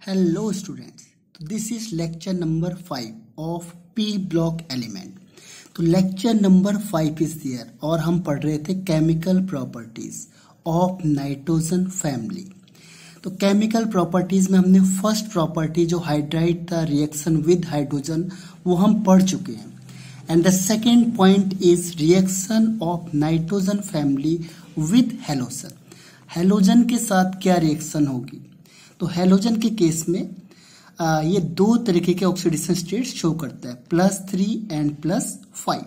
Hello students, तो this is lecture number 5 of P block element. तो lecture number 5 is there और हम पढ़ रहे थे chemical properties of nitrogen family. तो chemical properties में हमने first property जो hydride था reaction with hydrogen वो हम पढ़ चुके हैं. And the second point is reaction of nitrogen family with halogen. Halogen के साथ क्या रिएक्शन होगी? तो हेलोजन के केस में ये दो तरीके के ऑक्सीडेशन स्टेट्स शो करता है, +3 एंड +5.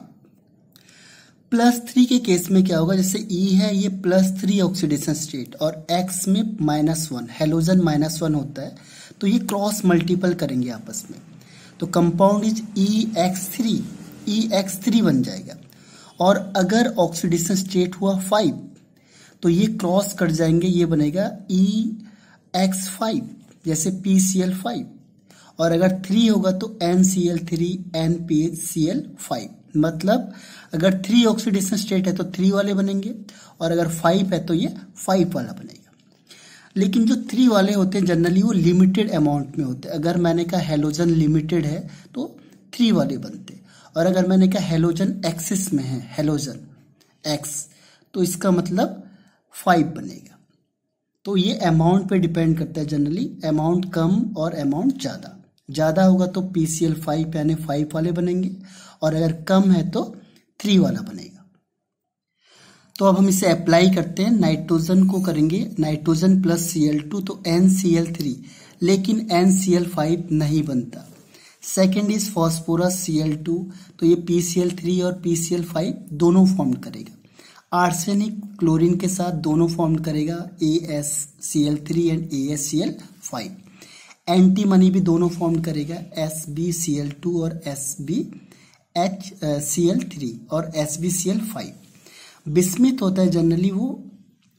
+3 के केस में क्या होगा, जैसे E है ये +3 ऑक्सीडेशन स्टेट और X में -1, हेलोजन -1 होता है, तो ये क्रॉस मल्टीपल करेंगे आपस में, तो कंपाउंड इज EX3 बन जाएगा. और अगर ऑक्सीडेशन स्टेट हुआ 5 तो ये क्रॉस कर जाएंगे, ये बनेगा EX5 जैसे PCl5. और अगर 3 होगा तो NCl3 NPHCl5. मतलब अगर 3 ऑक्सीडेशन स्टेट है तो 3 वाले बनेंगे और अगर 5 है तो ये 5 वाला बनेगा. लेकिन जो 3 वाले होते हैं जनरली वो लिमिटेड अमाउंट में होते हैं. अगर मैंने कहा हेलोजन लिमिटेड है तो 3 वाले बनते, और अगर मैंने कहा हेलोजन एक्सिस में है, हेलोजन X, तो इसका मतलब 5 बनेगा. तो ये अमाउंट पे डिपेंड करता है. जनरली अमाउंट कम और अमाउंट ज़्यादा होगा तो PCl5 यानी 5 वाले बनेंगे, और अगर कम है तो 3 वाला बनेगा. तो अब हम इसे अप्लाई करते हैं. नाइट्रोजन को करेंगे नाइट्रोजन प्लस Cl2 तो NCl3, लेकिन NCl5 नहीं बनता. सेकेंड इज फॉस्फोरस Cl2 तो ये PCl3 और PCl5 दोनों फॉर्म करेगा. आर्सेनिक क्लोरीन के साथ दोनों फॉर्म करेगा, AsCl3 एंड AsCl5. एंटीमनी भी दोनों फॉर्म करेगा, SbCl2 और SbHCl3 और SbCl5. बिस्मिथ होता है जनरली वो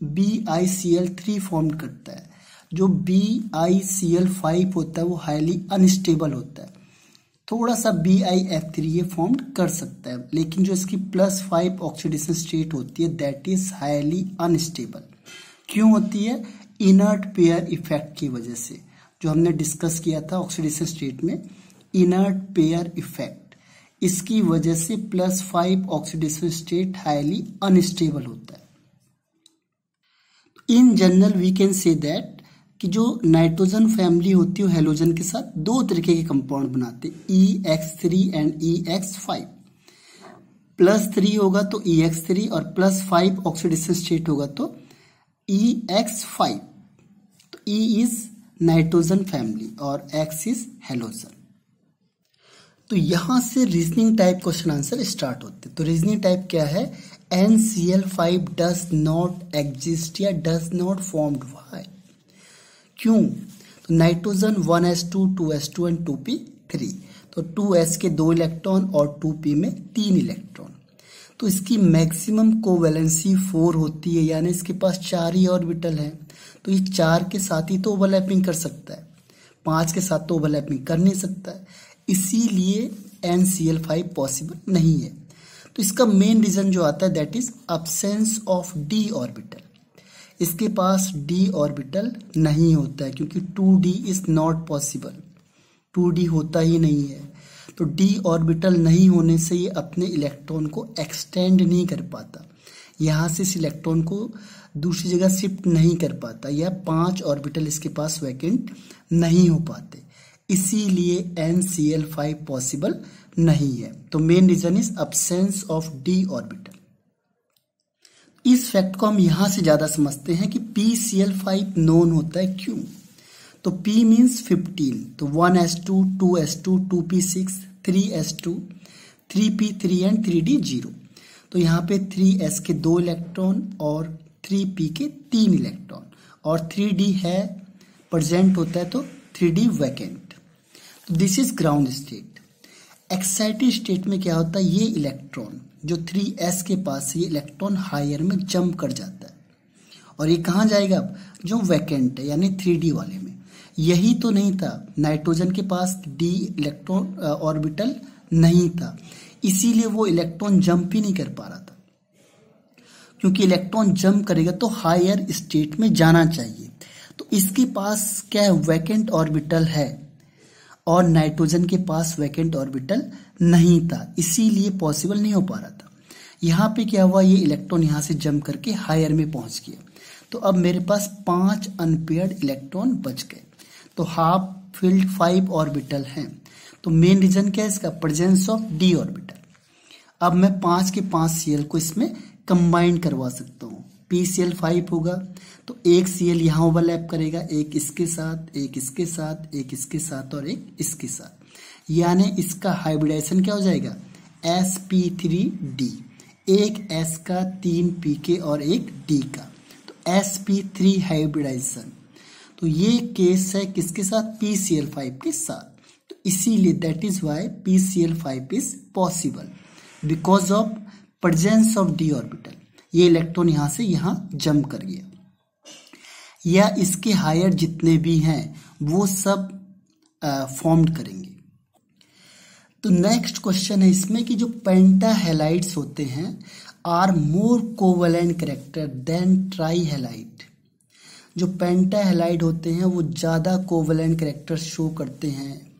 BiCl3 फॉर्म करता है. जो BiCl5 होता है वो हाईली अनस्टेबल होता है. थोड़ा सा BiF3 ये फॉर्म कर सकता है, लेकिन जो इसकी +5 ऑक्सीडेशन स्टेट होती है दैट इज हाईली अनस्टेबल. क्यों होती है? इनर्ट पेयर इफेक्ट की वजह से, जो हमने डिस्कस किया था ऑक्सीडेशन स्टेट में, इनर्ट पेयर इफेक्ट, इसकी वजह से +5 ऑक्सीडेशन स्टेट हाईली अनस्टेबल होता है. In general we can say that कि जो नाइट्रोजन फैमिली होती है वो हेलोजन के साथ दो तरीके के कंपाउंड बनाते हैं, EX3 एंड EX5. +3 होगा तो EX3 और +5 ऑक्सीडेशन स्टेट होगा तो EX5. तो E इज नाइट्रोजन फैमिली और X इज हेलोजन. तो यहां से reasoning type question answer start होते हैं. तो रीजनिंग टाइप क्या है? NCl5 डज नॉट एग्जिस्ट या डज नॉट फॉर्म्ड. व्हाई? क्यों? तो nitrogen 1s2 2s2 and 2p3, तो 2s के 2 इलेक्ट्रॉन और 2p में 3 इलेक्ट्रॉन. तो इसकी मैक्सिमम कोवैलेंसी 4 होती है, यानी इसके पास 4 ही ऑर्बिटल है. तो ये 4 के साथ ही तो ओवरलैपिंग कर सकता है, 5 के साथ तो ओवरलैपिंग कर नहीं सकता है. इसीलिए NCl5 पॉसिबल नहीं है. तो इसका मेन रीजन जो आता है that is absence of d orbital. इसके पास d ऑर्बिटल नहीं होता है क्योंकि 2d is not possible, 2d होता ही नहीं है. तो d ऑर्बिटल नहीं होने से ये अपने इलेक्ट्रॉन को एक्सटेंड नहीं कर पाता, यहाँ से इस इलेक्ट्रॉन को दूसरी जगह शिफ्ट नहीं कर पाता, या 5 ऑर्बिटल इसके पास वैकेंट नहीं हो पाते. इसीलिए NCl5 पॉसिबल नहीं है. तो main reason is absence of d orbital. इस फैक्ट को हम यहां से ज्यादा समझते हैं कि PCl5 नोन होता है. क्यों? तो P मीन्स 15, तो 1s2 2s2 2p6 3s2 3p3 and 3d0. तो यहाँ पे 3s के 2 इलेक्ट्रॉन और 3p के 3 इलेक्ट्रॉन और 3d है प्रेजेंट होता है तो 3d वैकेंट. तो this is ground state. Excited state में क्या होता है? ये इलेक्ट्रॉन जो 3s के पास, ये इलेक्ट्रॉन हायर में जंप कर जाता है और ये कहाँ जाएगा? अब जो वैकेंट है यानी 3d वाले में. यही तो नहीं था, नाइट्रोजन के पास d इलेक्ट्रॉन ऑर्बिटल नहीं था, इसीलिए वो इलेक्ट्रॉन जंप ही नहीं कर पा रहा था. क्योंकि इलेक्ट्रॉन जंप करेगा तो हायर स्टेट में जाना चाहिए, तो इसके पास क्या है, वैकेंट ऑर्बिटल है और नाइट्रोजन के पास वैकेंट ऑर्बिटल नहीं था, इसीलिए पॉसिबल नहीं हो पा रहा था। यहाँ पे क्या हुआ, ये इलेक्ट्रॉन यहाँ से जंप करके हायर में पहुंच गया, तो अब मेरे पास 5 अनपेयर्ड इलेक्ट्रॉन बच गए। तो हाफ फिल्ड 5 ऑर्बिटल हैं। तो मेन रीजन क्या है इसका, प्रेजेंस ऑफ डी ऑर्बिटल। अब मैं 5 के 5 सीएल को इसमें कंबाइन करवा सकता हूँ। PCl5 होगा तो एक सीएल यहाँ ओवरलैप करेगा, एक इसके साथ, एक इसके साथ, एक इसके साथ और एक इसके साथ, यानी इसका हाइब्रिडाइजेशन क्या हो जाएगा, sp3d। एक s का 3 pk और एक d का, तो sp3 हाइब्रिडाइजेशन। तो ये केस है किसके साथ, PCl5 के साथ। तो इसीलिए that is why PCl5 is possible because of presence of D orbital. ये इलेक्ट्रॉन यहां से यहां जंप कर गया, या इसके हायर जितने भी हैं वो सब फॉर्म्ड करेंगे। तो नेक्स्ट क्वेश्चन है इसमें कि जो पेंटा हैलाइड्स होते हैं are more covalent character than tri halide. जो पेंटा हैलाइड होते हैं वो ज़्यादा कोवलेंट कैरेक्टर शो करते हैं।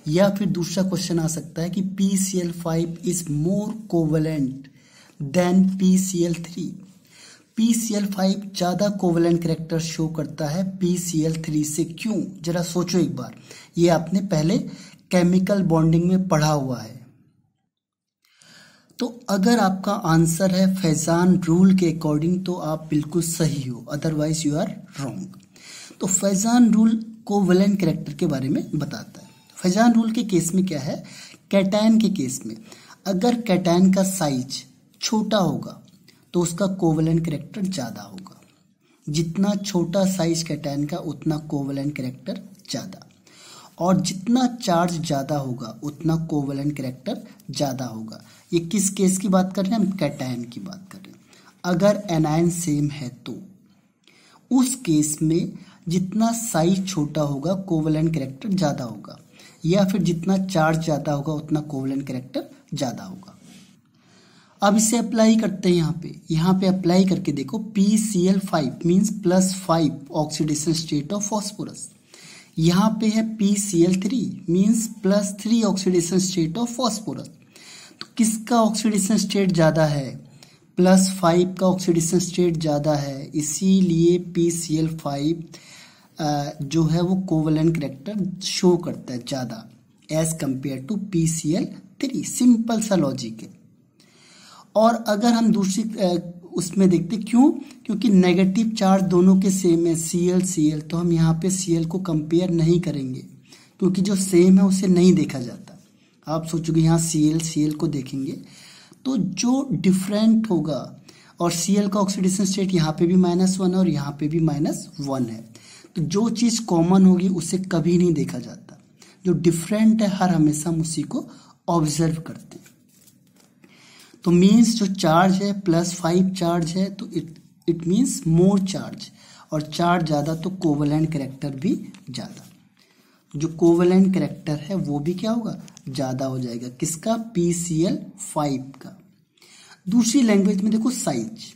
या फिर दूसरा क्वेश्चन आ सकता है कि PCl5 is more covalent then PCl3। PCl5 ज़्यादा कोवलेंट कैरेक्टर शो करता है PCl3 से, क्यों, जरा सोचो एक बार। ये आपने पहले केमिकल बॉन्डिंग में पढ़ा हुआ है। तो अगर आपका आंसर है फैजान रूल के अकॉर्डिंग तो आप बिल्कुल सही हो, अदरवाइज यू आर रॉन्ग। तो फैजान रूल कोवलेंट कैरेक्टर के बारे में बताता है। फैजान रूल के केस में क्या है, कैटायन के केस में अगर कैटायन का साइज छोटा होगा तो उसका कोवलेंट कैरेक्टर ज़्यादा होगा। जितना छोटा साइज कैटायन का उतना कोवलेंट कैरेक्टर ज़्यादा, और जितना चार्ज ज़्यादा होगा उतना कोवलेंट कैरेक्टर ज़्यादा होगा। ये किस केस की बात कर रहे हैं, हम कैटायन की बात कर रहे हैं। अगर एनायन सेम है तो उस केस में जितना साइज छोटा होगा कोवलेंट कैरेक्टर ज़्यादा होगा, या फिर जितना चार्ज ज़्यादा होगा उतना कोवलेंट कैरेक्टर ज़्यादा होगा। अब इसे अप्लाई करते हैं यहाँ पे अप्लाई करके देखो। PCl5 means +5 oxidation state of phosphorus. यहाँ पे है PCl3 means +3 oxidation state of phosphorus. तो किसका ऑक्सीडेशन स्टेट ज़्यादा है, +5 का ऑक्सीडेशन स्टेट ज़्यादा है, इसीलिए PCl5 जो है वो कोवलेंट कैरेक्टर शो करता है ज़्यादा as compare to PCl3। Simple सा लॉजिक है। और अगर हम दूसरी उसमें देखते, क्यों, क्योंकि नेगेटिव चार्ज दोनों के सेम है, Cl तो हम यहाँ पे Cl को कंपेयर नहीं करेंगे क्योंकि जो सेम है उसे नहीं देखा जाता। आप सोचोगे यहाँ Cl को देखेंगे तो जो डिफरेंट होगा, और Cl का ऑक्सीडेशन स्टेट यहाँ पे भी -1 है और यहाँ पे भी -1 है, तो जो चीज़ कॉमन होगी उसे कभी नहीं देखा जाता। जो डिफरेंट है हर हमेशा हम उसी को ऑब्जर्व करते हैं। तो मीन्स जो चार्ज है +5 चार्ज है तो इट मीन्स मोर चार्ज, और चार्ज ज़्यादा तो कोवलेंट कैरेक्टर भी ज़्यादा। जो कोवलेंट कैरेक्टर है वो भी क्या होगा, ज़्यादा हो जाएगा। किसका, PCl5 का। दूसरी लैंग्वेज में देखो साइज।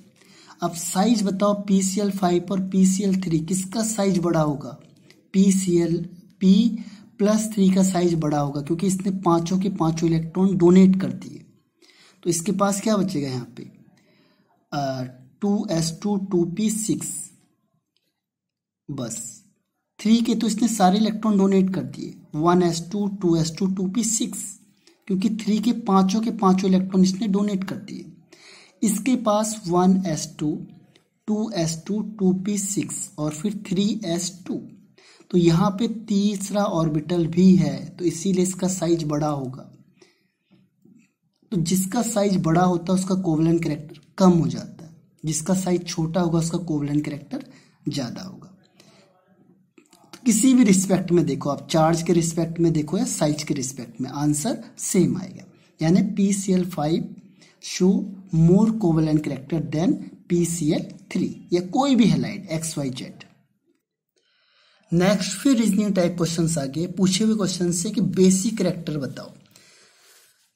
अब साइज बताओ PCl5 और PCl3 किसका साइज बड़ा होगा, P+3 का साइज बड़ा होगा क्योंकि इसने पांचों के पांचों इलेक्ट्रॉन डोनेट कर दिए। तो इसके पास क्या बचेगा यहाँ पे 2s2 2p6, बस 3 के तो इसने सारे इलेक्ट्रॉन डोनेट कर दिए, 1s2 2s2 2p6, क्योंकि 3 के पांचों इलेक्ट्रॉन इसने डोनेट कर दिए। इसके पास 1s2 2s2 2p6 और फिर 3s2, तो यहाँ पे तीसरा ऑर्बिटल भी है तो इसीलिए इसका साइज बड़ा होगा। तो जिसका साइज बड़ा होता है उसका कोवलेंट कैरेक्टर कम हो जाता है, जिसका साइज छोटा होगा उसका कोवलेंट कैरेक्टर ज़्यादा होगा। तो किसी भी रिस्पेक्ट में देखो आप, चार्ज के रिस्पेक्ट में देखो या साइज के रिस्पेक्ट में, आंसर सेम आएगा। यानी PCl5 show more covalent character than PCl3 या कोई भी हैलाइड XYZ। नेक्स्ट फिर रीजनिंग टाइप क्वेश्चन आ गए। पूछे हुए क्वेश्चन से कि बेसिक कैरेक्टर बताओ।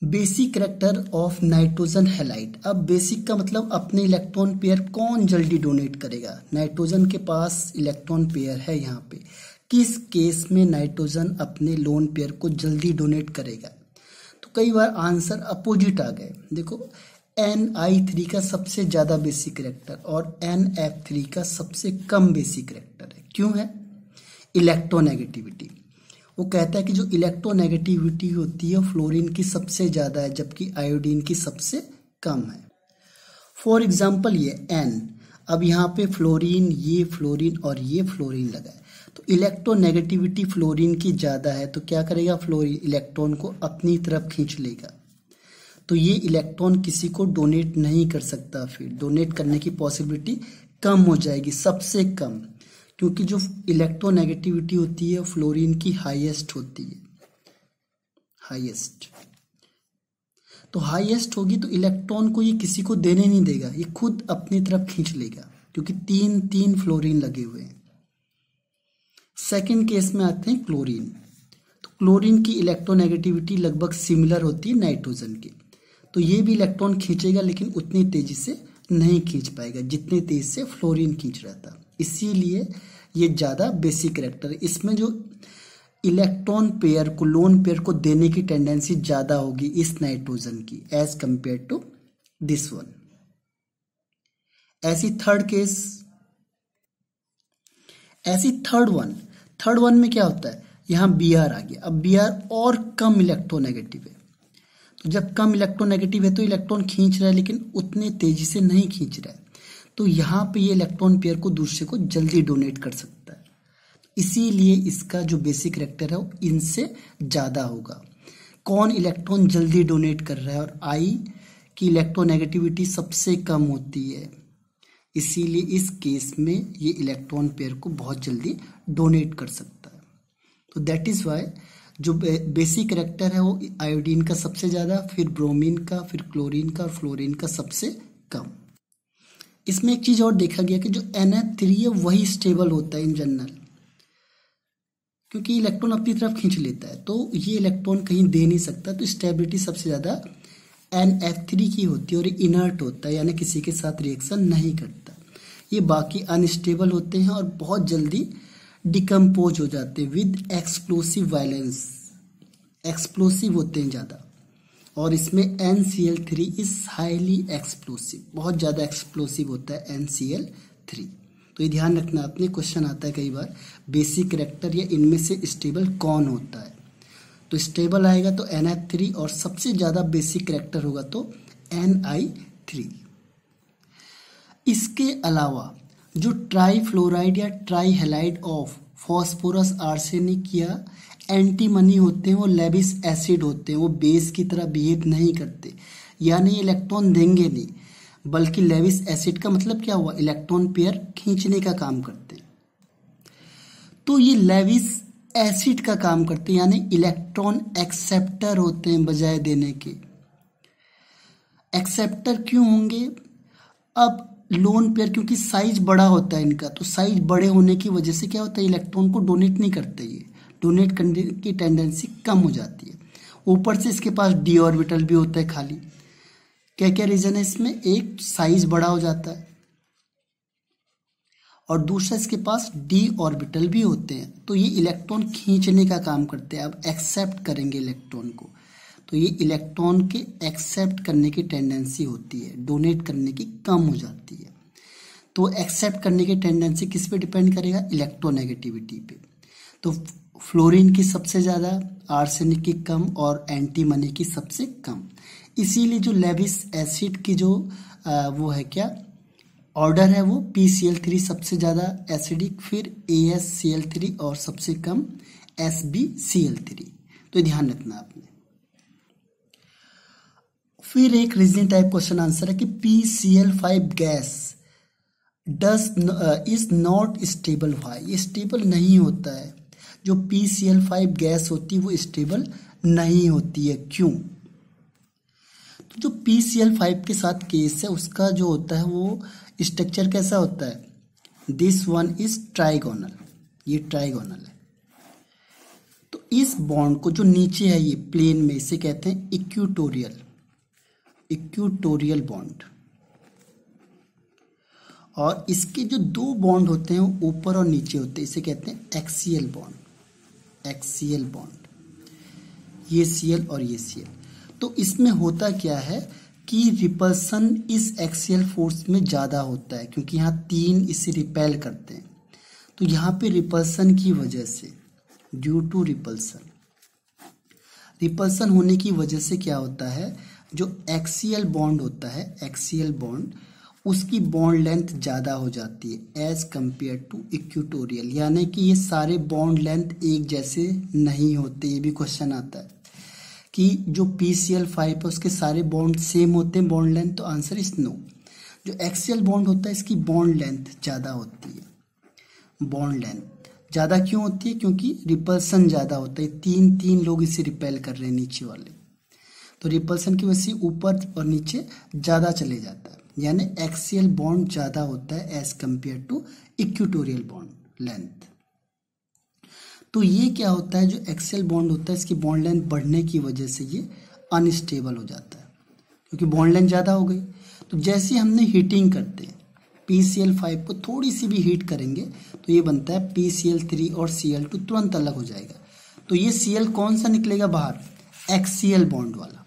Basic character of nitrogen halide. अब बेसिक का मतलब अपने इलेक्ट्रॉन पेयर कौन जल्दी डोनेट करेगा। नाइट्रोजन के पास इलेक्ट्रॉन पेयर है यहाँ पे, किस केस में नाइट्रोजन अपने लोन पेयर को जल्दी डोनेट करेगा। तो कई बार आंसर अपोजिट आ गए। देखो NI3 का सबसे ज्यादा बेसिक कैरेक्टर और NF3 का सबसे कम बेसिक कैरेक्टर है। क्यों है? इलेक्ट्रोनेगेटिविटी। वो कहता है कि जो इलेक्ट्रोनेगेटिविटी होती है फ्लोरीन की सबसे ज्यादा है जबकि आयोडीन की सबसे कम है। फॉर एग्जाम्पल ये N, अब यहाँ पे फ्लोरीन, ये फ्लोरीन और ये फ्लोरीन लगा है, तो इलेक्ट्रोनेगेटिविटी फ्लोरीन की ज्यादा है, तो क्या करेगा फ्लोरीन इलेक्ट्रॉन को अपनी तरफ खींच लेगा। तो ये इलेक्ट्रॉन किसी को डोनेट नहीं कर सकता, फिर डोनेट करने की पॉसिबिलिटी कम हो जाएगी, सबसे कम, क्योंकि जो इलेक्ट्रोनेगेटिविटी होती है फ्लोरीन की हाईएस्ट होती है, हाईएस्ट। तो हाईएस्ट होगी तो इलेक्ट्रॉन को ये किसी को देने नहीं देगा, ये खुद अपनी तरफ खींच लेगा, क्योंकि तीन तीन फ्लोरीन लगे हुए हैं। सेकंड केस में आते हैं क्लोरीन। तो क्लोरीन की इलेक्ट्रोनेगेटिविटी लगभग सिमिलर होती है नाइट्रोजन की, तो ये भी इलेक्ट्रॉन खींचेगा लेकिन उतनी तेजी से नहीं खींच पाएगा जितनी तेज से फ्लोरीन खींच रहा था, इसीलिए ये ज्यादा बेसिक कैरेक्टर है। इसमें जो इलेक्ट्रॉन पेयर को, लोन पेयर को देने की टेंडेंसी ज्यादा होगी इस नाइट्रोजन की as compare to this one. ऐसी थर्ड वन में क्या होता है, यहाँ Br आ गया। अब Br और कम इलेक्ट्रोनेगेटिव है, तो जब कम इलेक्ट्रोनेगेटिव है तो इलेक्ट्रॉन खींच रहा है लेकिन उतने तेजी से नहीं खींच रहा है, तो यहाँ पे ये इलेक्ट्रॉन पेयर को दूसरे को जल्दी डोनेट कर सकता है, इसीलिए इसका जो बेसिक कैरेक्टर है वो इनसे ज्यादा होगा। कौन इलेक्ट्रॉन जल्दी डोनेट कर रहा है, और I की इलेक्ट्रोनेगेटिविटी सबसे कम होती है, इसीलिए इस केस में ये इलेक्ट्रॉन पेयर को बहुत जल्दी डोनेट कर सकता है। तो दैट इज वाई जो बेसिक कैरेक्टर है वो आयोडीन का सबसे ज्यादा, फिर ब्रोमीन का, फिर क्लोरीन का और फ्लोरीन का सबसे कम। इसमें एक चीज और देखा गया कि जो NF3 है वही स्टेबल होता है इन जनरल, क्योंकि इलेक्ट्रॉन अपनी तरफ खींच लेता है, तो ये इलेक्ट्रॉन कहीं दे नहीं सकता, तो स्टेबिलिटी सबसे ज्यादा NF3 की होती है और इनर्ट होता है, यानी किसी के साथ रिएक्शन नहीं करता। ये बाकी अनस्टेबल होते हैं और बहुत जल्दी डिकम्पोज हो जाते हैं विद एक्सप्लोसिव वायलेंस, एक्सप्लोसिव होते हैं ज़्यादा। और इसमें NCl3 इज हाईली एक्सप्लोसिव, बहुत ज़्यादा एक्सप्लोसिव होता है NCl3। तो ये ध्यान रखना, अपने क्वेश्चन आता है कई बार बेसिक कैरेक्टर या इनमें से स्टेबल कौन होता है, तो स्टेबल आएगा तो NF3 और सबसे ज़्यादा बेसिक कैरेक्टर होगा तो Ni3। इसके अलावा जो ट्राईफ्लोराइड या ट्राईहेलाइड ऑफ फॉस्फोरस, आर्सेनिक या एंटीमनी होते हैं वो लेविस एसिड होते हैं, वो बेस की तरह बिहेव नहीं करते, यानी इलेक्ट्रॉन देंगे नहीं, बल्कि लेविस एसिड का मतलब क्या हुआ, इलेक्ट्रॉन पेयर खींचने का काम करते। तो ये लेविस एसिड का काम करते हैं, यानी इलेक्ट्रॉन एक्सेप्टर होते हैं बजाय देने के। एक्सेप्टर क्यों होंगे, अब लोन पेयर क्योंकि साइज बड़ा होता है इनका, तो साइज बड़े होने की वजह से क्या होता है, इलेक्ट्रॉन को डोनेट नहीं करते, ये डोनेट करने की टेंडेंसी कम हो जाती है। ऊपर से इसके पास d ऑर्बिटल भी होता है खाली। क्या क्या रीजन है इसमें, एक साइज बड़ा हो जाता है और दूसरा इसके पास d ऑर्बिटल भी होते हैं, तो ये इलेक्ट्रॉन खींचने का काम करते हैं। अब एक्सेप्ट करेंगे इलेक्ट्रॉन को, तो ये इलेक्ट्रॉन के एक्सेप्ट करने की टेंडेंसी होती है, डोनेट करने की कम हो जाती है। तो एक्सेप्ट करने की टेंडेंसी किस पे डिपेंड करेगा, इलेक्ट्रोनेगेटिविटी पे। तो फ्लोरीन की सबसे ज़्यादा, आर्सेनिक की कम और एंटीमनी की सबसे कम। इसीलिए जो लेविस एसिड की जो वो है क्या ऑर्डर है, वो PCl3 सबसे ज़्यादा एसिडिक, फिर AsCl3 और सबसे कम SbCl3। तो ध्यान रखना आपने। फिर एक रीजनिंग टाइप क्वेश्चन आंसर है कि PCl5 gas is not stable. Why, ये स्टेबल नहीं होता है। जो PCl5 गैस होती है वो स्टेबल नहीं होती है, क्यों? तो जो PCl5 के साथ केस है उसका जो होता है वो स्ट्रक्चर कैसा होता है, दिस वन इज ट्राइगोनल, ये ट्राइगोनल है। तो इस बॉन्ड को जो नीचे है ये प्लेन में, इसे कहते हैं इक्वेटोरियल, इक्वेटोरियल बॉन्ड। और इसके जो दो बॉन्ड होते हैं वो ऊपर और नीचे होते हैं, इसे कहते हैं एक्सियल बॉन्ड, एक्सियल बॉन्ड, ये सीएल और ये सीएल। तो इसमें होता क्या है कि रिपल्सन इस एक्सियल फोर्स में ज़्यादा होता है, क्योंकि यहाँ तीन इसे रिपेल करते हैं। तो यहाँ पे रिपल्सन की वजह से, ड्यू टू रिपल्सन, रिपल्सन होने की वजह से क्या होता है, जो एक्सियल बॉन्ड होता है, एक्सियल बॉन्ड, उसकी बॉन्ड लेंथ ज़्यादा हो जाती है एज कंपेयर टू इक्वेटोरियल। यानी कि ये सारे बॉन्ड लेंथ एक जैसे नहीं होते। ये भी क्वेश्चन आता है कि जो PCl5 है उसके सारे बॉन्ड सेम होते हैं बॉन्ड लेंथ, तो आंसर इज नो। जो एक्सियल बॉन्ड होता है इसकी बॉन्ड लेंथ ज़्यादा होती है। बॉन्ड लेंथ ज़्यादा क्यों होती है, क्योंकि रिपल्सन ज़्यादा होता है, तीन तीन लोग इसे रिपेल कर रहे हैं नीचे वाले, तो रिपल्सन की वजह से ऊपर और नीचे ज़्यादा चले जाता है। यानी एक्सियल बॉन्ड ज़्यादा होता है as compare to equatorial bond length. तो ये क्या होता है, जो एक्सियल बॉन्ड होता है इसकी बॉन्ड लेंथ बढ़ने की वजह से ये अनस्टेबल हो जाता है, क्योंकि बॉन्ड लेंथ ज़्यादा हो गई। तो जैसे हमने हीटिंग करते हैं, PCl5 को थोड़ी सी भी हीट करेंगे तो ये बनता है PCl3 और Cl2 तुरंत अलग हो जाएगा। तो ये Cl कौन सा निकलेगा बाहर, एक्सियल बॉन्ड वाला,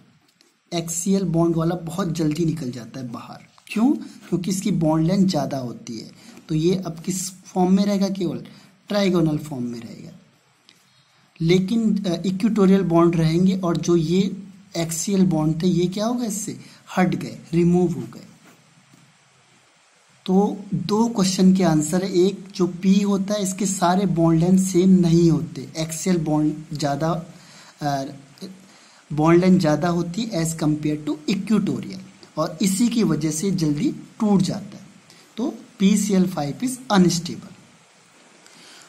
एक्सियल बॉन्ड वाला बहुत जल्दी निकल जाता है बाहर। क्यों, क्योंकि इसकी बॉन्ड लेंथ ज़्यादा होती है। तो ये अब किस फॉर्म में रहेगा, केवल ट्राइगोनल फॉर्म में रहेगा। लेकिन इक्वेटोरियल बॉन्ड रहेंगे और जो ये एक्सियल बॉन्ड थे ये क्या हो गए, इससे हट गए, रिमूव हो गए। तो दो क्वेश्चन के आंसर है। एक जो P होता है इसके सारे बॉन्ड लेंथ सेम नहीं होते, एक्सियल बॉन्ड ज़्यादा, बॉन्ड लेंथ ज़्यादा होती है एज कंपेयर टू इक्वेटोरियल, और इसी की वजह से जल्दी टूट जाता है। तो PCl5 इज अनस्टेबल।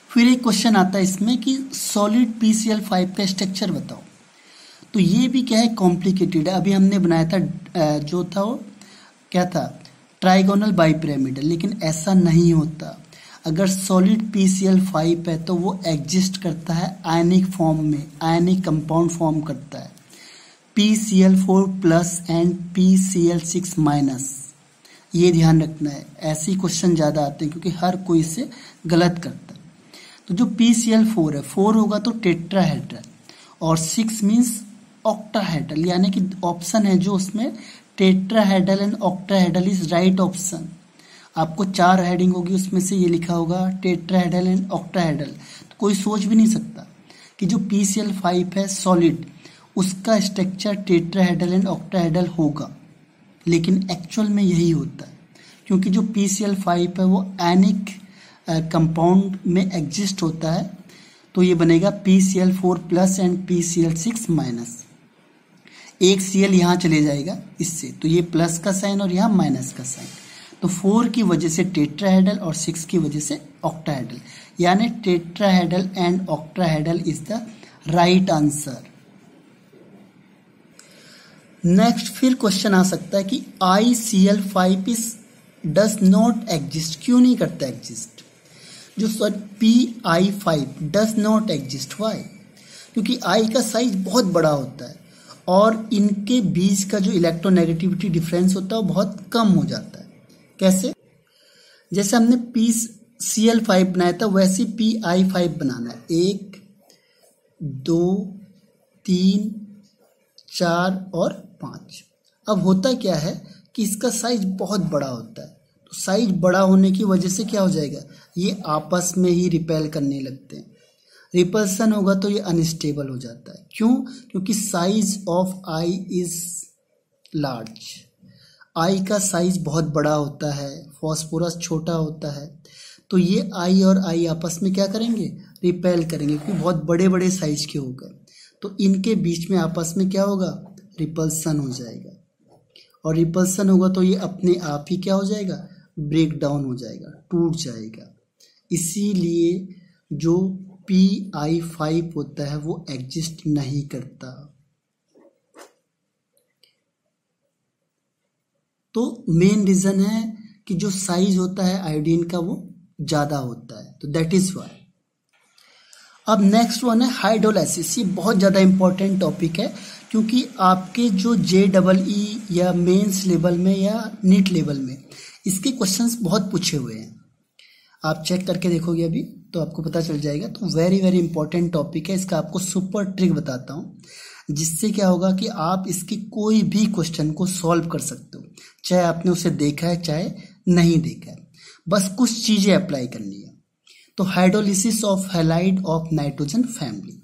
फिर एक क्वेश्चन आता है इसमें कि सॉलिड PCl5 का स्ट्रक्चर बताओ। तो ये भी क्या है, कॉम्प्लिकेटेड है। अभी हमने बनाया था जो था वो क्या था, ट्राइगोनल बाइपिरामिडल, लेकिन ऐसा नहीं होता। अगर सॉलिड PCl5 है तो वो एग्जिस्ट करता है आयनिक फॉर्म में, आयनिक कंपाउंड फॉर्म करता है, PCl4 plus and PCl6 minus. ये ध्यान रखना है, ऐसे ही क्वेश्चन ज़्यादा आते हैं क्योंकि हर कोई इसे गलत करता है। तो जो PCl4 है, 4 होगा तो टेट्राहेड्रल, और 6 मीन्स ऑक्टाहेड्रल, यानी कि ऑप्शन है जो उसमें tetrahedral and octahedral is right option. आपको 4 हेडिंग होगी, उसमें से ये लिखा होगा टेट्राहेड्रल एंड ऑक्टाहेड्रल। तो कोई सोच भी नहीं सकता कि जो PCl5 है सॉलिड, उसका स्ट्रक्चर टेट्राहेड्रल एंड ऑक्टाहेड्रल होगा, लेकिन एक्चुअल में यही होता है, क्योंकि जो PCl5 है वो आयनिक कंपाउंड में एग्जिस्ट होता है। तो ये बनेगा PCl4 plus and PCl6 minus. एक Cl यहाँ चले जाएगा इससे, तो ये प्लस का साइन और यहाँ माइनस का साइन। तो 4 की वजह से टेट्राहेड्रल और 6 की वजह से ऑक्टाहेड्रल, यानी tetrahedral and octahedral is the right answer. Next फिर क्वेश्चन आ सकता है कि ICl5 is does not exist, क्यों नहीं करता एग्जिस्ट। जो PI5 does not exist, why, क्योंकि I का साइज बहुत बड़ा होता है और इनके बीच का जो इलेक्ट्रोनेगेटिविटी डिफरेंस होता है वो बहुत कम हो जाता है। कैसे, जैसे हमने PCl5 बनाया था वैसे PI5 बनाना है। 1 2 3 4 और 5। अब होता क्या है कि इसका साइज बहुत बड़ा होता है, तो साइज बड़ा होने की वजह से क्या हो जाएगा, ये आपस में ही रिपेल करने लगते हैं। रिपल्सन होगा तो ये अनस्टेबल हो जाता है। क्यों, क्योंकि size of I is large, I का साइज बहुत बड़ा होता है, फॉस्फोरस छोटा होता है। तो ये I और I आपस में क्या करेंगे, रिपेल करेंगे, क्योंकि बहुत बड़े बड़े साइज के हो गए। तो इनके बीच में आपस में क्या होगा, रिपल्सन हो जाएगा, और रिपल्सन होगा तो ये अपने आप ही क्या हो जाएगा, ब्रेक डाउन हो जाएगा, टूट जाएगा। इसीलिए जो PI5 होता है वो एग्जिस्ट नहीं करता। तो मेन रीजन है कि जो साइज होता है आयोडीन का वो ज्यादा होता है, तो दैट इज वाई। अब नेक्स्ट वन है हाइड्रोलाइसिस। ये बहुत ज़्यादा इंपॉर्टेंट टॉपिक है क्योंकि आपके जो JEE या मेंस लेवल में या नीट लेवल में इसके क्वेश्चंस बहुत पूछे हुए हैं। आप चेक करके देखोगे अभी तो आपको पता चल जाएगा। तो वेरी वेरी इंपॉर्टेंट टॉपिक है। इसका आपको सुपर ट्रिक बताता हूँ जिससे क्या होगा कि आप इसके कोई भी क्वेश्चन को सॉल्व कर सकते हो, चाहे आपने उसे देखा है चाहे नहीं देखा है। बस कुछ चीज़ें अप्लाई करनी है। तो hydrolysis of halide of nitrogen family.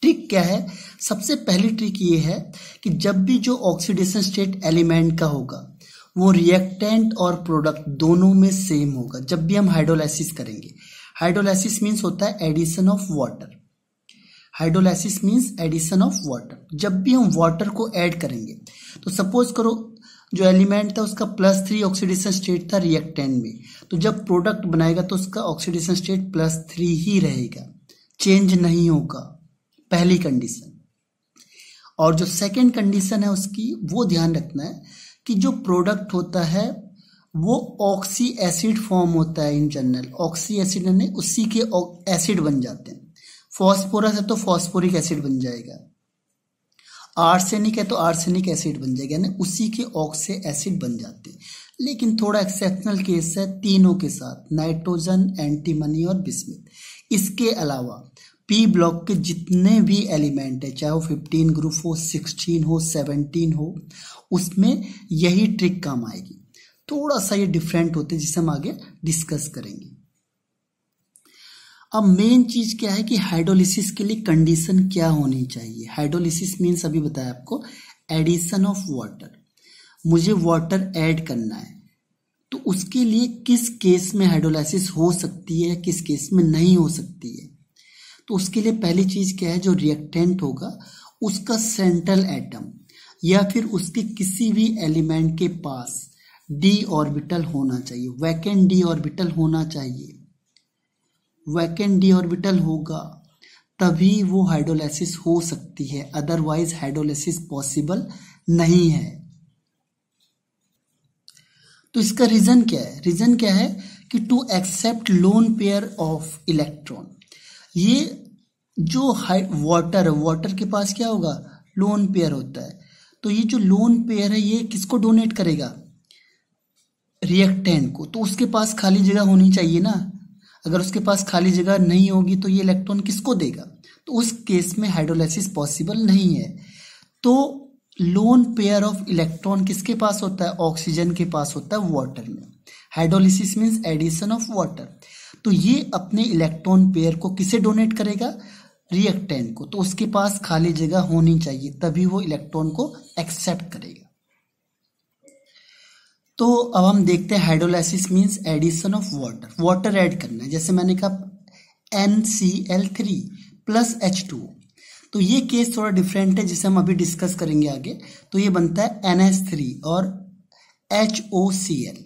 Trick क्या है? सबसे पहली ट्रिक ये है कि जब भी जो ऑक्सीडेशन स्टेट एलिमेंट का होगा वो रिएक्टेंट और प्रोडक्ट दोनों में सेम होगा। जब भी हम हाइड्रोलाइसिस करेंगे, हाइड्रोलाइसिस मीन्स होता है addition of water. Hydrolysis means addition of water. जब भी हम वाटर को ऐड करेंगे तो सपोज करो जो एलिमेंट था उसका +3 ऑक्सीडेशन स्टेट था रिएक्टेंट में, तो जब प्रोडक्ट बनाएगा तो उसका ऑक्सीडेशन स्टेट +3 ही रहेगा, चेंज नहीं होगा। पहली कंडीशन। और जो सेकेंड कंडीशन है उसकी वो ध्यान रखना है कि जो प्रोडक्ट होता है वो ऑक्सी एसिड फॉर्म होता है। इन जनरल ऑक्सी एसिड यानी उसी के एसिड बन जाते हैं। फॉस्फोरस है तो फॉस्फोरिक एसिड बन जाएगा, आर्सेनिक है तो आर्सेनिक एसिड बन जाएगा, यानी उसी के ऑक्सी एसिड बन जाते हैं। लेकिन थोड़ा एक्सेप्शनल केस है तीनों के साथ, नाइट्रोजन, एंटीमनी और बिस्मिथ। इसके अलावा पी ब्लॉक के जितने भी एलिमेंट है, चाहे वो 15 ग्रुप हो, 16 हो, 17 हो, उसमें यही ट्रिक काम आएगी। थोड़ा सा ये डिफरेंट होते हैं जिसे हम आगे डिस्कस करेंगे। अब मेन चीज क्या है कि हाइड्रोलिसिस के लिए कंडीशन क्या होनी चाहिए। हाइड्रोलिसिस मीन्स अभी बताया आपको एडिशन ऑफ वाटर। मुझे वाटर ऐड करना है तो उसके लिए किस केस में हाइड्रोलाइसिस हो सकती है, किस केस में नहीं हो सकती है। तो उसके लिए पहली चीज क्या है, जो रिएक्टेंट होगा उसका सेंट्रल एटम या फिर उसके किसी भी एलिमेंट के पास d ऑर्बिटल होना चाहिए, वैकेंट d ऑर्बिटल होना चाहिए। वैकेंट d ऑर्बिटल होगा तभी वो हाइड्रोलाइसिस हो सकती है, अदरवाइज हाइड्रोलाइसिस पॉसिबल नहीं है। तो इसका रीजन क्या है? रीजन क्या है कि to accept lone pair of electron. ये जो वाटर के पास क्या होगा, लोन पेयर होता है। तो ये जो लोन पेयर है ये किसको डोनेट करेगा, रिएक्टेंट को। तो उसके पास खाली जगह होनी चाहिए ना। अगर उसके पास खाली जगह नहीं होगी तो ये इलेक्ट्रॉन किसको देगा, तो उस केस में हाइड्रोलाइसिस पॉसिबल नहीं है। तो लोन पेयर ऑफ इलेक्ट्रॉन किसके पास होता है, ऑक्सीजन के पास होता है वाटर में। Hydrolysis means addition of water. तो ये अपने इलेक्ट्रॉन पेयर को किसे डोनेट करेगा, रिएक्टेंट को। तो उसके पास खाली जगह होनी चाहिए तभी वो इलेक्ट्रॉन को एक्सेप्ट करेगा। तो अब हम देखते हैं hydrolysis means addition of water. Water add करना है, जैसे मैंने कहा NCl3 + H2O। तो ये केस थोड़ा डिफरेंट है जिसे हम अभी डिस्कस करेंगे आगे। तो ये बनता है NH3 और HOCl।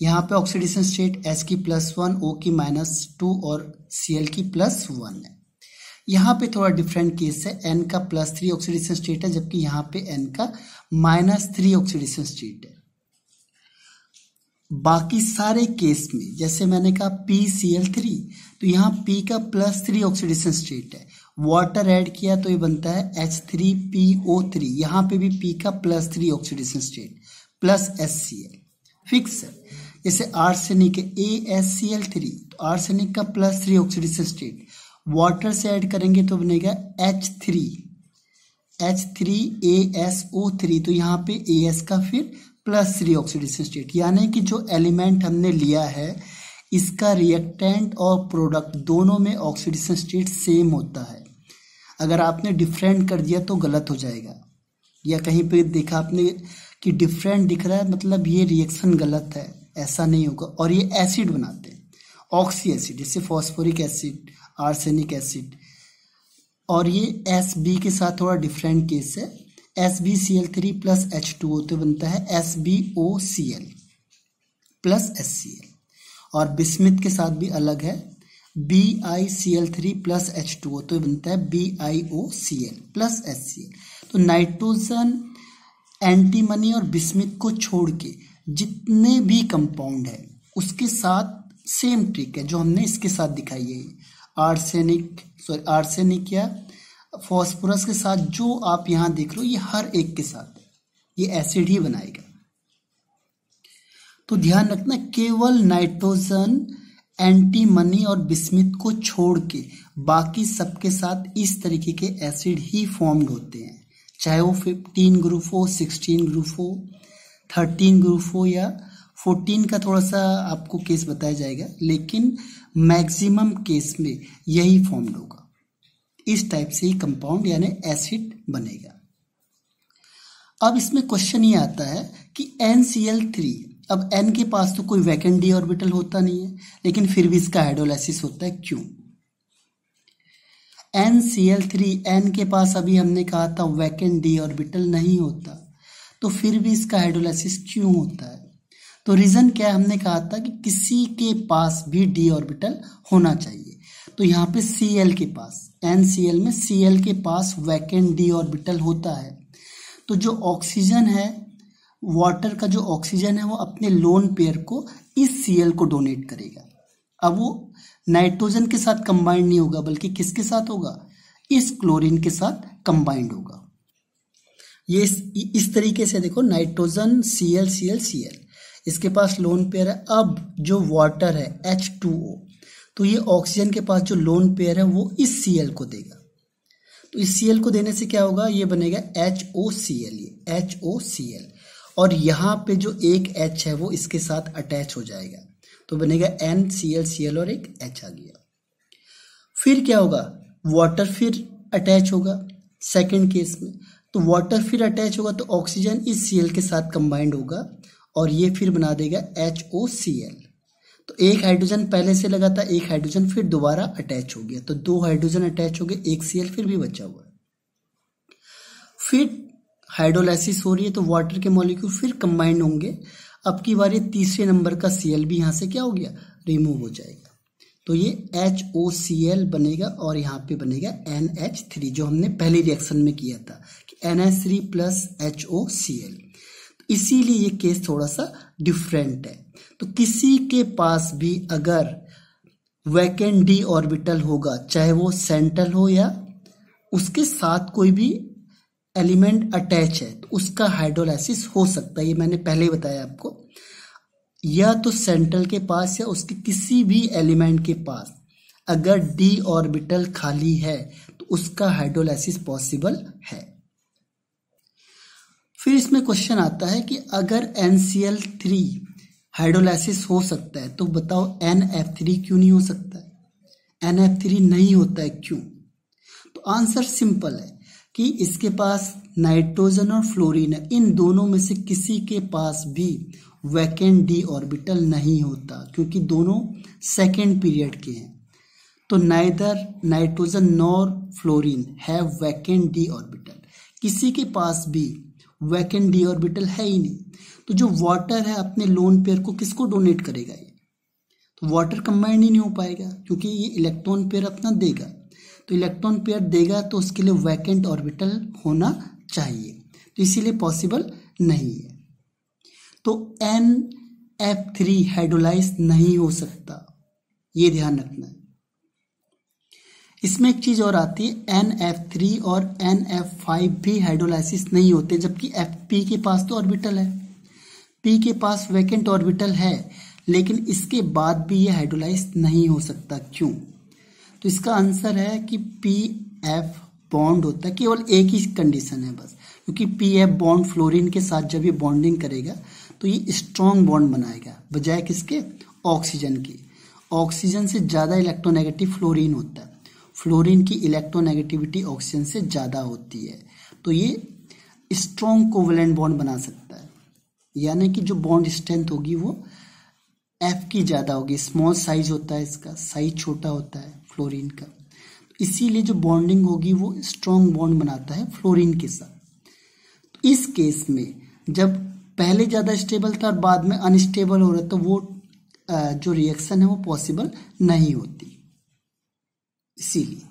यहाँ पे ऑक्सीडेशन स्टेट H की +1, O की -2 और Cl की +1 है। यहाँ पे थोड़ा डिफरेंट केस है, N का +3 ऑक्सीडेशन स्टेट है जबकि यहाँ पे N का -3 ऑक्सीडेशन स्टेट है। बाकी सारे केस में जैसे मैंने कहा PCl3, तो यहाँ P का +3 ऑक्सीडेशन स्टेट है, वाटर ऐड किया तो ये बनता है H3PO3। यहाँ पे भी P का +3 oxidation state plus HCl fix है। जैसे आर्सेनिक AsCl3, तो आर्सेनिक का +3 ऑक्सीडेशन स्टेट, वाटर से ऐड करेंगे तो बनेगा H3AsO3। तो यहाँ पे AS का फिर +3 ऑक्सीडेशन स्टेट, यानी कि जो एलिमेंट हमने लिया है इसका रिएक्टेंट और प्रोडक्ट दोनों में ऑक्सीडेशन स्टेट सेम होता है। अगर आपने डिफरेंट कर दिया तो गलत हो जाएगा, या कहीं पे देखा आपने कि डिफरेंट दिख रहा है मतलब ये रिएक्शन गलत है, ऐसा नहीं होगा। और ये एसिड बनाते हैं, ऑक्सी एसिड, जैसे फॉस्फोरिक एसिड, आर्सेनिक एसिड। और ये Sb के साथ थोड़ा डिफरेंट केस है, SbCl3 + H2O तो बनता है SbOCl + HCl। और बिस्मिथ के साथ भी अलग है, BiCl3 + H2O तो बनता है BiOCl + HCl। तो नाइट्रोजन, एंटीमनी और बिस्मिथ को छोड़ के जितने भी कंपाउंड है उसके साथ सेम ट्रिक है जो हमने इसके साथ दिखाई है। आर्सेनिक या फॉस्फोरस के साथ जो आप यहाँ देख रहे हो, ये हर एक के साथ ये एसिड ही बनाएगा। तो ध्यान रखना, केवल नाइट्रोजन, एंटीमनी और बिस्मिथ को छोड़ के बाकी सबके साथ इस तरीके के एसिड ही फॉर्म्ड होते हैं, चाहे वो 15 ग्रुप हो, 16 ग्रुप हो, 13 ग्रुप हो या 14 का थोड़ा सा आपको केस बताया जाएगा, लेकिन मैक्सिमम केस में यही फॉर्म्ड होगा। इस टाइप से ही कंपाउंड यानी एसिड बनेगा। अब इसमें क्वेश्चन ये आता है कि NCl3, अब N के पास तो कोई वैकेंट डी ऑर्बिटल होता नहीं है, लेकिन फिर भी इसका हाइड्रोलाइसिस होता है, क्यों? NCl3, N के पास अभी हमने कहा था वैकेंट डी ऑर्बिटल नहीं होता, तो फिर भी इसका हाइड्रोलाइसिस क्यों होता है? तो रीजन क्या है? हमने कहा था कि किसी के पास भी डी ऑर्बिटल होना चाहिए। तो यहाँ पे Cl के पास, NCl में Cl के पास वैकेंट डी ऑर्बिटल होता है, तो जो ऑक्सीजन है, वाटर का जो ऑक्सीजन है, वो अपने लोन पेयर को इस Cl को डोनेट करेगा। अब वो नाइट्रोजन के साथ कंबाइंड नहीं होगा, बल्कि किसके साथ होगा? इस क्लोरीन के साथ कंबाइंड होगा। ये इस तरीके से देखो, नाइट्रोजन Cl Cl Cl, इसके पास लोन पेयर है। अब जो वाटर है H2O, तो ये ऑक्सीजन के पास जो लोन पेयर है वो इस Cl को देगा। तो इस Cl को देने से क्या होगा? ये बनेगा HOCl, ये HOCl, और यहाँ पे जो एक H है वो इसके साथ अटैच हो जाएगा, तो बनेगा NClCl और एक H आ गया। फिर क्या होगा? वाटर फिर अटैच होगा सेकंड केस में, तो वाटर फिर अटैच होगा तो ऑक्सीजन इस Cl के साथ कंबाइंड होगा और ये फिर बना देगा HOCl। तो एक हाइड्रोजन पहले से लगा था, एक हाइड्रोजन फिर दोबारा अटैच हो गया, तो 2 हाइड्रोजन अटैच हो गए, एक Cl फिर भी बचा हुआ है। फिर हाइड्रोलाइसिस हो रही है तो वाटर के मॉलिक्यूल फिर कंबाइंड होंगे। अब की बार ये तीसरे नंबर का Cl भी यहाँ से क्या हो गया? रिमूव हो जाएगा, तो ये HOCl बनेगा और यहाँ पे बनेगा NH3, जो हमने पहली रिएक्शन में किया था कि NH3 प्लस HOCl। इसीलिए ये केस थोड़ा सा डिफरेंट है। तो किसी के पास भी अगर वैकेंट डी ऑर्बिटल होगा, चाहे वो सेंट्रल हो या उसके साथ कोई भी एलिमेंट अटैच है, तो उसका हाइड्रोलाइसिस हो सकता है। ये मैंने पहले ही बताया आपको, या तो सेंट्रल के पास या उसके किसी भी एलिमेंट के पास अगर डी ऑर्बिटल खाली है तो उसका हाइड्रोलाइसिस पॉसिबल है। फिर इसमें क्वेश्चन आता है कि अगर NCl3 हाइड्रोलाइसिस हो सकता है तो बताओ NF3 क्यों नहीं हो सकता है? NF3 नहीं होता है, क्यों? तो आंसर सिंपल है कि इसके पास नाइट्रोजन और फ्लोरीन है, इन दोनों में से किसी के पास भी वैकेंट डी ऑर्बिटल नहीं होता, क्योंकि दोनों सेकेंड पीरियड के हैं। तो neither nitrogen nor fluorine have vacant D orbital, किसी के पास भी वैकेंट डी ऑर्बिटल है ही नहीं। तो जो वाटर है अपने लोन पेयर को किसको डोनेट करेगा? ये तो वाटर कंबाइंड ही नहीं हो पाएगा, क्योंकि ये इलेक्ट्रॉन पेयर अपना देगा। तो इलेक्ट्रॉन पेयर देगा तो उसके लिए वैकेंट ऑर्बिटल होना चाहिए, तो इसीलिए पॉसिबल नहीं है। तो NF3 हाइड्रोलाइज नहीं हो सकता, ये ध्यान रखना है। इसमें एक चीज और आती है, NF3 और NF5 भी हाइड्रोलाइसिस नहीं होते, जबकि P के पास तो ऑर्बिटल है, P के पास वैकेंट ऑर्बिटल है, लेकिन इसके बाद भी ये हाइड्रोलाइज नहीं हो सकता, क्यों? तो इसका आंसर है कि PF बॉन्ड होता है, केवल एक ही कंडीशन है बस, क्योंकि PF बॉन्ड फ्लोरीन के साथ जब ये बॉन्डिंग करेगा तो ये स्ट्रॉन्ग बॉन्ड बनाएगा, बजाय किसके? ऑक्सीजन की। ऑक्सीजन से ज्यादा इलेक्ट्रोनेगेटिव फ्लोरीन होता है, फ्लोरीन की इलेक्ट्रोनेगेटिविटी ऑक्सीजन से ज्यादा होती है, तो ये स्ट्रॉन्ग कोवेलेंट बॉन्ड बना सकता है, यानी कि जो बॉन्ड स्ट्रेंथ होगी वो F की ज्यादा होगी। स्मॉल साइज होता है इसका, साइज छोटा होता है फ्लोरीन का, इसीलिए जो बॉन्डिंग होगी वो स्ट्रॉन्ग बॉन्ड बनाता है फ्लोरीन के साथ। तो इस केस में जब पहले ज्यादा स्टेबल था और बाद में अनस्टेबल हो रहा है, तो वो जो रिएक्शन है वो पॉसिबल नहीं होती, इसीलिए।